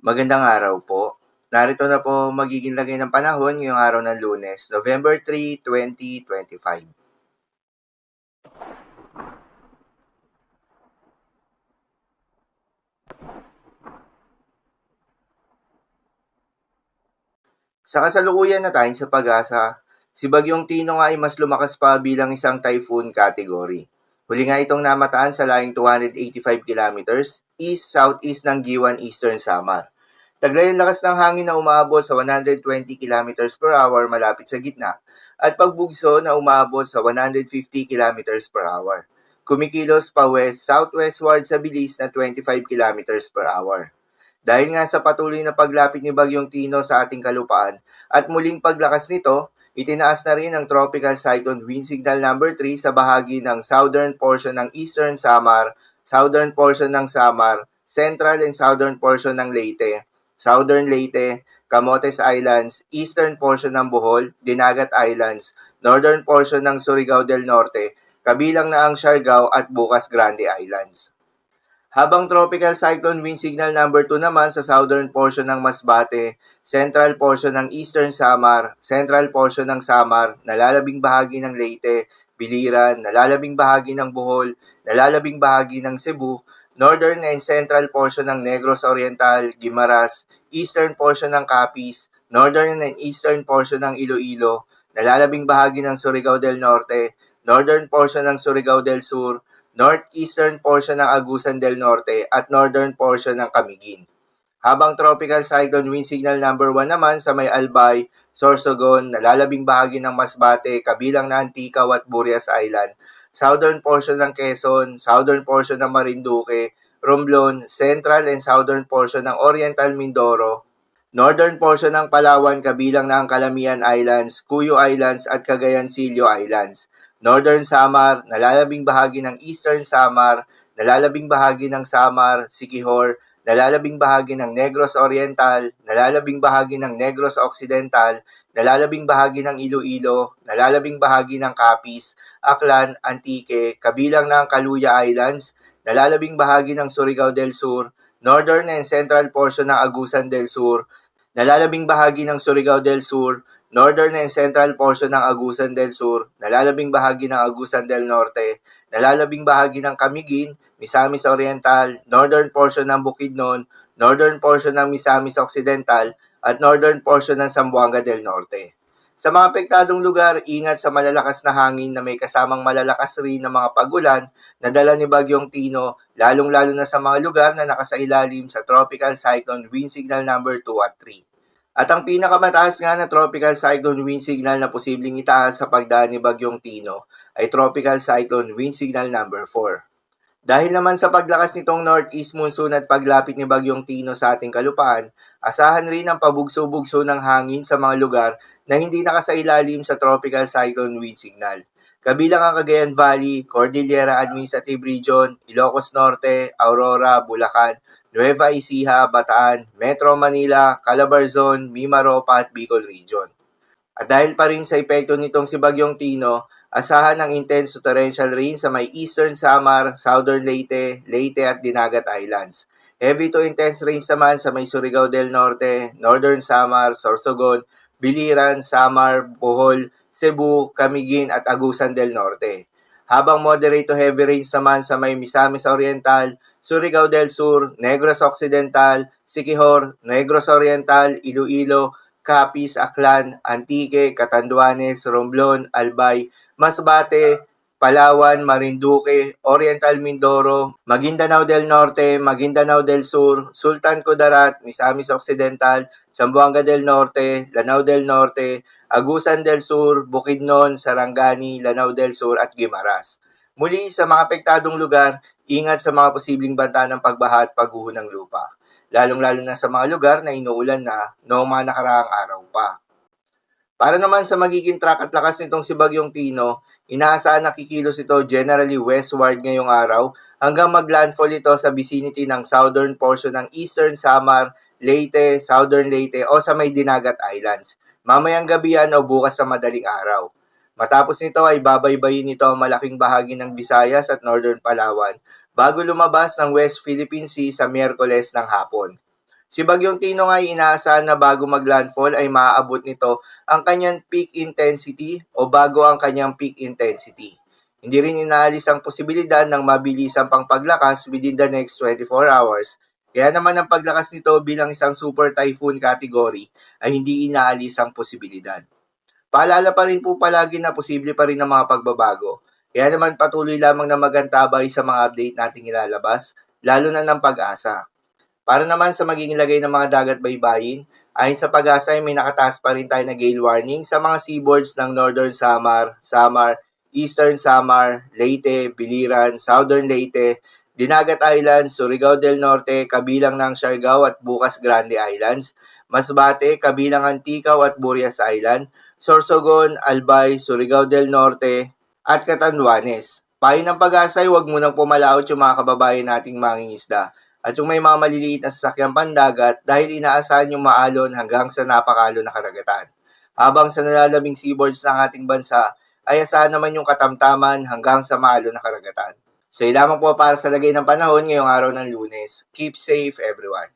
Magandang araw po. Narito na po magiging lagay ng panahon ngayong araw ng Lunes, November 3, 2025. Sa kasalukuyan na tayo sa pag-asa, si Bagyong Tino nga ay mas lumakas pa bilang isang typhoon category. Huli nga itong namataan sa laing 285 kilometers east-southeast ng Giwan Eastern Samar. Taglay ang lakas ng hangin na umaabot sa 120 kilometers per hour malapit sa gitna at pagbugso na umaabot sa 150 kilometers per hour. Kumikilos pa west-southwestward sa bilis na 25 kilometers per hour. Dahil nga sa patuloy na paglapit ni Bagyong Tino sa ating kalupaan at muling paglakas nito, itinaas na rin ang Tropical Cyclone Wind Signal number 3 sa bahagi ng southern portion ng Eastern Samar, southern portion ng Samar, central and southern portion ng Leyte, southern Leyte, Camotes Islands, eastern portion ng Bohol, Dinagat Islands, northern portion ng Surigao del Norte, kabilang na ang Siargao at Bukas Grande Islands. Habang Tropical Cyclone Wind Signal number 2 naman sa southern portion ng Masbate, central portion ng Eastern Samar, central portion ng Samar, nalalabing bahagi ng Leyte, Biliran, nalalabing bahagi ng Bohol, nalalabing bahagi ng Cebu, northern and central portion ng Negros Oriental, Guimaras, eastern portion ng Capiz, northern and eastern portion ng Iloilo, nalalabing bahagi ng Surigao del Norte, northern portion ng Surigao del Sur, northeastern portion ng Agusan del Norte at northern portion ng Camiguin. Habang Tropical Cyclone Wind Signal number 1 naman sa may Albay, Sorsogon, nalalabing bahagi ng Masbate, kabilang na Antigua at Burias Island, southern portion ng Quezon, southern portion ng Marinduque, Romblon, central and southern portion ng Oriental Mindoro, northern portion ng Palawan kabilang na ang Calamian Islands, Cuyo Islands at Cagayan Silio Islands, northern Samar, nalalabing bahagi ng eastern Samar, nalalabing bahagi ng Samar, Siquijor, nalalabing bahagi ng Negros Oriental, nalalabing bahagi ng Negros Occidental, nalalabing bahagi ng Iloilo, nalalabing bahagi ng Capiz, Aklan, Antique, kabilang na ang Caluya Islands, nalalabing bahagi ng Surigao del Sur, northern and central portion ng Agusan del Sur, nalalabing bahagi ng Surigao del Sur, northern and central portion ng Agusan del Sur, nalalabing bahagi ng Agusan del Norte, nalalabing bahagi ng Camiguin, Misamis Oriental, northern portion ng Bukidnon, northern portion ng Misamis Occidental, at northern portion ng Zamboanga del Norte. Sa mga apektadong lugar, ingat sa malalakas na hangin na may kasamang malalakas rin na mga pagulan na dala ni Bagyong Tino, lalong-lalo na sa mga lugar na nakasailalim sa Tropical Cyclone Wind Signal number 2 at 3. At ang pinakamataas nga na Tropical Cyclone Wind Signal na posibleng itaas sa pagdaan ni Bagyong Tino ay Tropical Cyclone Wind Signal number 4. Dahil naman sa paglakas nitong northeast monsoon at paglapit ni Bagyong Tino sa ating kalupaan, asahan rin ang pabugso-bugso ng hangin sa mga lugar na hindi nakasailalim sa Tropical Cyclone Wind Signal. Kabilang ang Cagayan Valley, Cordillera Administrative Region, Ilocos Norte, Aurora, Bulacan, Nueva Ecija, Bataan, Metro Manila, Calabarzon, Mimaropa at Bicol Region. At dahil pa rin sa epekto nitong si Bagyong Tino, asahan ang intense to torrential rain sa may Eastern Samar, Southern Leyte, Leyte at Dinagat Islands. Heavy to intense rains naman sa may Surigao del Norte, Northern Samar, Sorsogon, Biliran, Samar, Bohol, Cebu, Camiguin at Agusan del Norte. Habang moderate to heavy rains naman sa may Misamis Oriental, Surigao del Sur, Negros Occidental, Siquijor, Negros Oriental, Iloilo, Capiz, Aklan, Antique, Catanduanes, Romblon, Albay, Masbate, Palawan, Marinduque, Oriental Mindoro, Maguindanao del Norte, Maguindanao del Sur, Sultan Kudarat, Misamis Occidental, Zamboanga del Norte, Lanao del Norte, Agusan del Sur, Bukidnon, Sarangani, Lanao del Sur at Guimaras. Muli, sa mga apektadong lugar, ingat sa mga posibleng banta ng pagbaha at pagguho ng lupa, lalong-lalo na sa mga lugar na inuulan na noong mga nakaraang araw pa. Para naman sa magiging track at lakas nitong si Bagyong Tino, inaasahan na kikilos ito generally westward ngayong araw hanggang maglandfall ito sa vicinity ng southern portion ng Eastern Samar, Leyte, Southern Leyte o sa may Dinagat Islands, mamayang gabi yan o bukas sa madaling araw. Matapos nito ay babaybayin nito ang malaking bahagi ng Visayas at Northern Palawan bago lumabas ng West Philippine Sea sa Miyerkules ng hapon. Si Bagyong Tino nga ay inaasahan na bago maglandfall ay maaabot nito ang kanyang peak intensity o bago ang kanyang peak intensity. Hindi rin inaalis ang posibilidad ng mabilisang pang paglakas within the next 24 hours. Kaya naman ang paglakas nito bilang isang super typhoon category ay hindi inaalis ang posibilidad. Paalala pa rin po palagi na posible pa rin ang mga pagbabago. Kaya naman patuloy lamang na magantabay sa mga update nating ilalabas, lalo na ng Pag-asa. Para naman sa magiging lagay ng mga dagat baybayin, ayon sa Pag-asa ay may nakataas pa rin tayo na gale warning sa mga seaboards ng Northern Samar, Eastern Samar, Leyte, Biliran, Southern Leyte, Dinagat Islands, Surigao del Norte, kabilang ng Siargao at Bukas Grande Islands, Masbate, kabilang Anticaw at Burias Island, Sorsogon, Albay, Surigao del Norte, at Catanduanes. Payo ng Pag-asa ay huwag munang pumalaot yung mga kababayan nating mangingisda at yung may mga maliliit na sasakyang pandagat dahil inaasahan yung maalon hanggang sa napakalon na karagatan. Habang sa nalalabing seaboards ng ating bansa, ay asahan naman yung katamtaman hanggang sa maalon na karagatan. So, lamang po para sa lagay ng panahon ngayong araw ng Lunes. Keep safe, everyone.